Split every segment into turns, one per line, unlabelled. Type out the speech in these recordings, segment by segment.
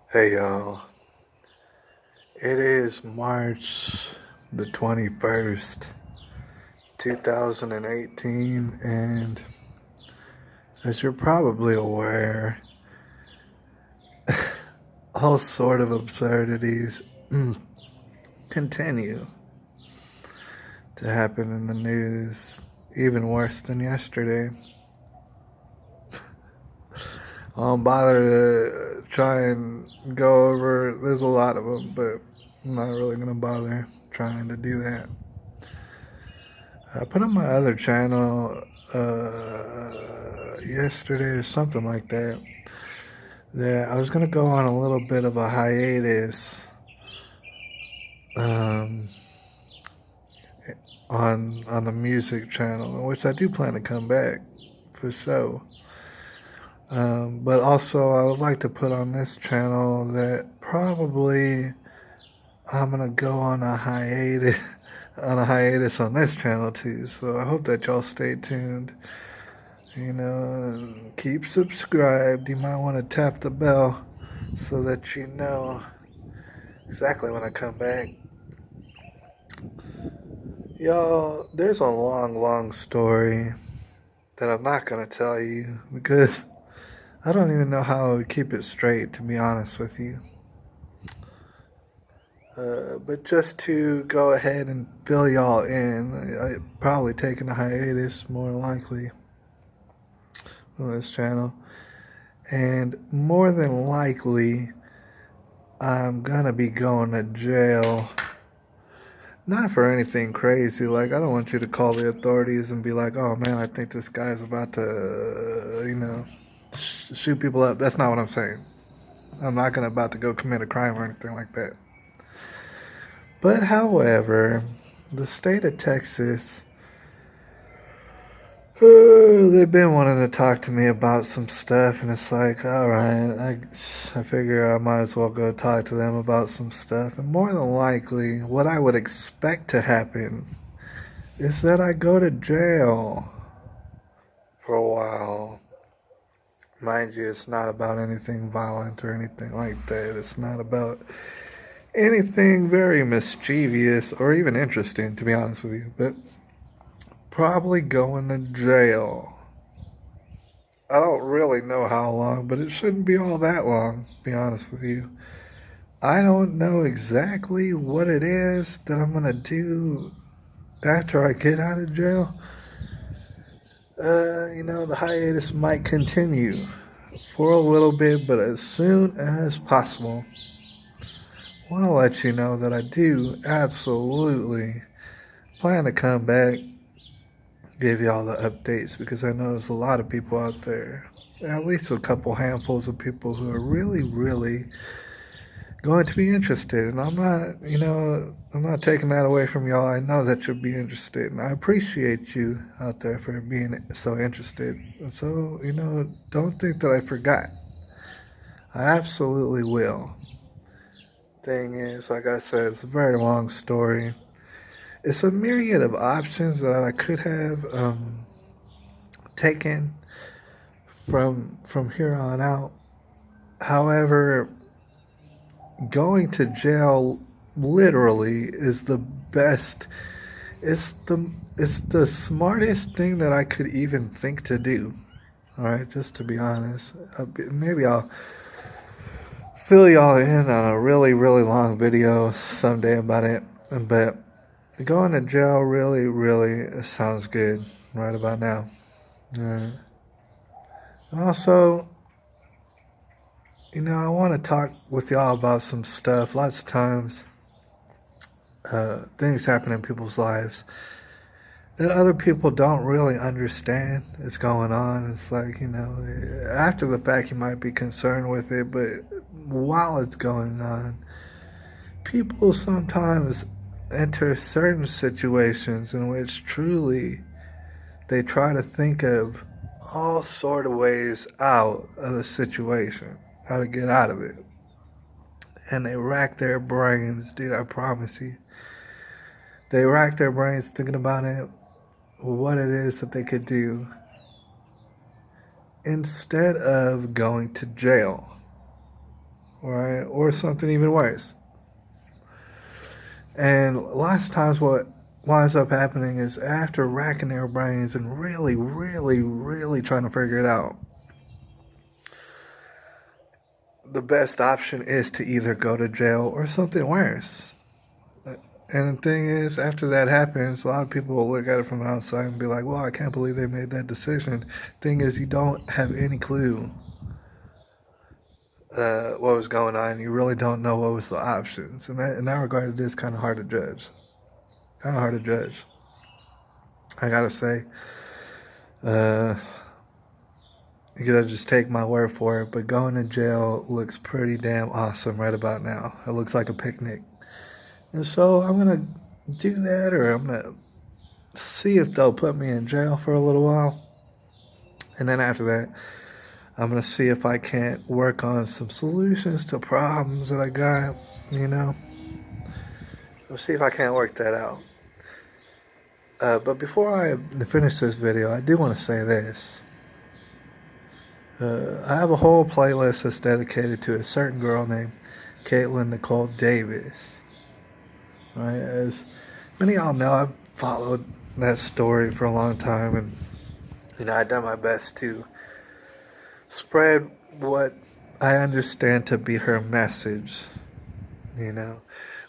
Hey y'all, it is March the 21st, 2018, and as you're probably aware, all sort of absurdities continue to happen in the news, even worse than yesterday. I don't bother to try and go over, there's a lot of them, but I'm not really going to bother trying to do that. I put on my other channel yesterday or something like that I was gonna go on a little bit of a hiatus um, on the music channel, which I do plan to come back for sure. But also, I would like to put on this channel that probably I'm gonna go on a hiatus on this channel too. So I hope that y'all stay tuned. And keep subscribed. You might want to tap the bell so that you know exactly when I come back. Y'all, there's a long story that I'm not going to tell you because I don't even know how I would keep it straight, to be honest with you. But just to go ahead and fill y'all in, I probably taking a hiatus more likely on this channel. And more than likely, I'm gonna be going to jail. Not for anything crazy. Like, I don't want you to call the authorities and be like, oh man, I think this guy's about to, shoot people up. That's not what I'm saying. I'm not gonna about to go commit a crime or anything like that. But however, the state of Texas, they've been wanting to talk to me about some stuff, and it's like, all right, I figure I might as well go talk to them about some stuff. And more than likely, what I would expect to happen is that I go to jail for a while. Mind you, it's not about anything violent or anything like that. It's not about anything very mischievous or even interesting, to be honest with you. But probably going to jail. I don't really know how long, but it shouldn't be all that long, to be honest with you. I don't know exactly what it is that I'm going to do after I get out of jail. The hiatus might continue for a little bit, but as soon as possible. I want to let you know that I do absolutely plan to come back, give y'all the updates, because I know there's a lot of people out there, at least a couple handfuls of people who are really going to be interested. And I'm not taking that away from y'all. I know that you'll be interested, and I appreciate you out there for being so interested. And so, don't think that I forgot. I absolutely will. Thing is, like I said, it's a very long story. It's a myriad of options that I could have taken from here on out. However, going to jail literally is the best. It's the smartest thing that I could even think to do. All right, just to be honest. Maybe I'll fill y'all in on a really long video someday about it. But going to jail really sounds good right about now. And also, I want to talk with y'all about some stuff. Lots of times, things happen in people's lives that other people don't really understand is going on. It's like, after the fact, you might be concerned with it, but while it's going on, people sometimes enter certain situations in which truly they try to think of all sort of ways out of the situation, how to get out of it. And they rack their brains, dude, I promise you. They rack their brains thinking about it, what it is that they could do instead of going to jail. right? Or something even worse. And lots of times what winds up happening is after racking their brains and really, really, really trying to figure it out, the best option is to either go to jail or something worse. And the thing is, after that happens, a lot of people will look at it from the outside and be like, well, I can't believe they made that decision. Thing is, you don't have any clue what was going on. You really don't know what was the options. And in that regard, it is kind of hard to judge. Kind of hard to judge. I gotta say, you gotta just take my word for it, but going to jail looks pretty damn awesome right about now. It looks like a picnic. And so I'm gonna do that, or I'm gonna see if they'll put me in jail for a little while. And then after that, I'm gonna see if I can't work on some solutions to problems that I got, you know. We'll see if I can't work that out. But before I finish this video, I do want to say this. I have a whole playlist that's dedicated to a certain girl named Caitlin Nicole Davis. Right? As many of y'all know, I've followed that story for a long time, and I've done my best to spread what I understand to be her message,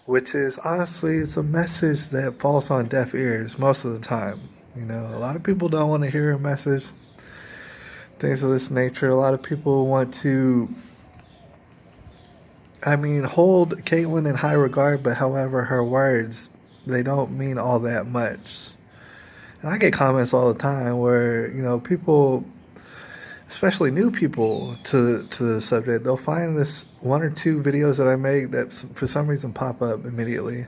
which is honestly, it's a message that falls on deaf ears most of the time. A lot of people don't want to hear her message, things of this nature. A lot of people want to, hold Caitlyn in high regard, but however, her words, they don't mean all that much. And I get comments all the time where, people, especially new people to the subject, they'll find this one or two videos that I make that for some reason pop up immediately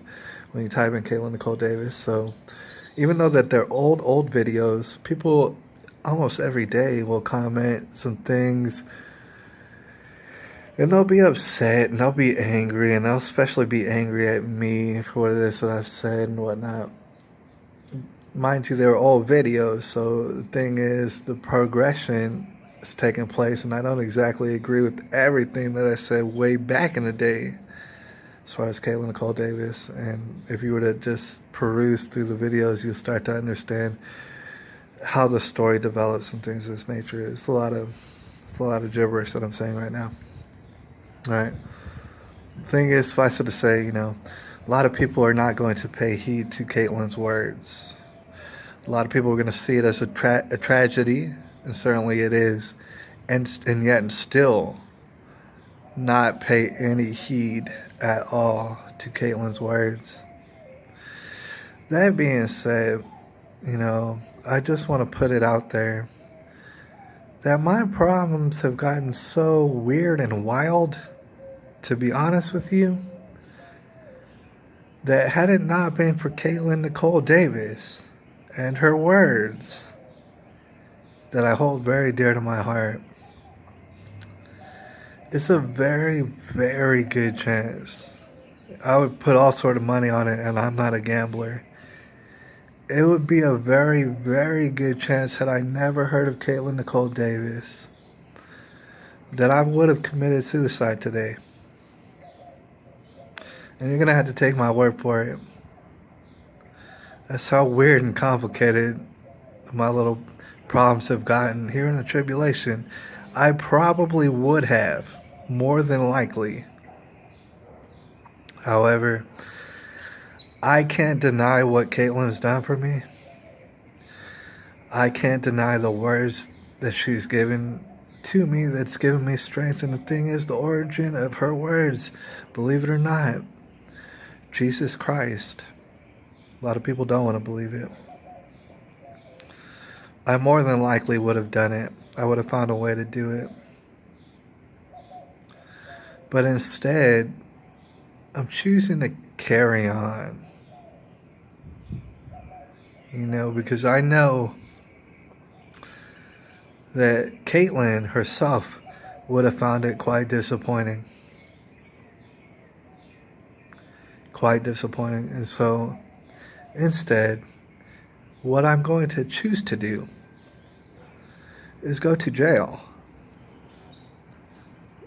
when you type in Caitlin Nicole Davis. So even though that they're old videos, people almost every day will comment some things, and they'll be upset and they'll be angry, and they'll especially be angry at me for what it is that I've said and whatnot. Mind you, they're old videos, so the thing is, the progression is taking place, and I don't exactly agree with everything that I said way back in the day as far as Caitlin Nicole Davis. And if you were to just peruse through the videos, you'll start to understand how the story develops and things of this nature. It's a lot of gibberish that I'm saying right now. All right. The thing is, suffice it to say, a lot of people are not going to pay heed to Caitlin's words. A lot of people are going to see it as a tragedy, and certainly it is, and yet still not pay any heed at all to Caitlin's words. That being said, I just want to put it out there that my problems have gotten so weird and wild, to be honest with you, that had it not been for Caitlin Nicole Davis and her words that I hold very dear to my heart, it's a very, very good chance. I would put all sort of money on it, and I'm not a gambler. It would be a very, very good chance, had I never heard of Caitlin Nicole Davis, that I would have committed suicide today. And you're going to have to take my word for it. That's how weird and complicated my little problems have gotten here in the tribulation. I probably would have, more than likely. However, I can't deny what Caitlin's done for me. I can't deny the words that she's given to me that's given me strength. And the thing is, the origin of her words, believe it or not, Jesus Christ. A lot of people don't want to believe it. I more than likely would have done it. I would have found a way to do it. But instead, I'm choosing to carry on. Because I know that Caitlin herself would have found it quite disappointing. Quite disappointing. And so, instead, what I'm going to choose to do is go to jail.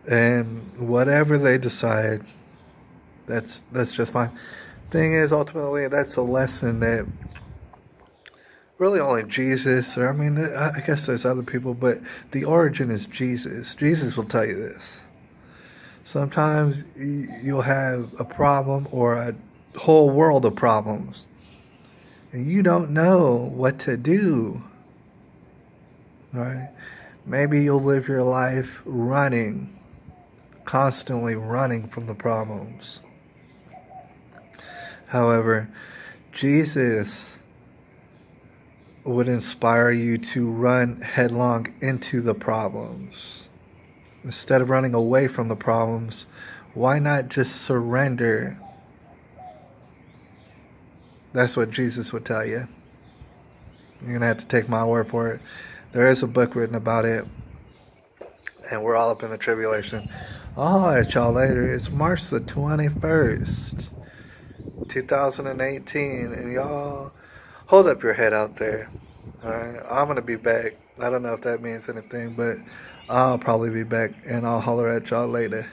And whatever they decide, that's just fine. Thing is, ultimately, that's a lesson that really only Jesus, or I mean, I guess there's other people, but the origin is Jesus. Jesus will tell you this. Sometimes you'll have a problem or a whole world of problems, and you don't know what to do, right? Maybe you'll live your life running, constantly running from the problems. However, Jesus would inspire you to run headlong into the problems. Instead of running away from the problems, why not just surrender? That's what Jesus would tell you. You're going to have to take my word for it. There is a book written about it, and we're all up in the tribulation. I'll holler at y'all later. It's March the 21st, 2018, and y'all hold up your head out there. Alright, I'm going to be back. I don't know if that means anything, but I'll probably be back, and I'll holler at y'all later.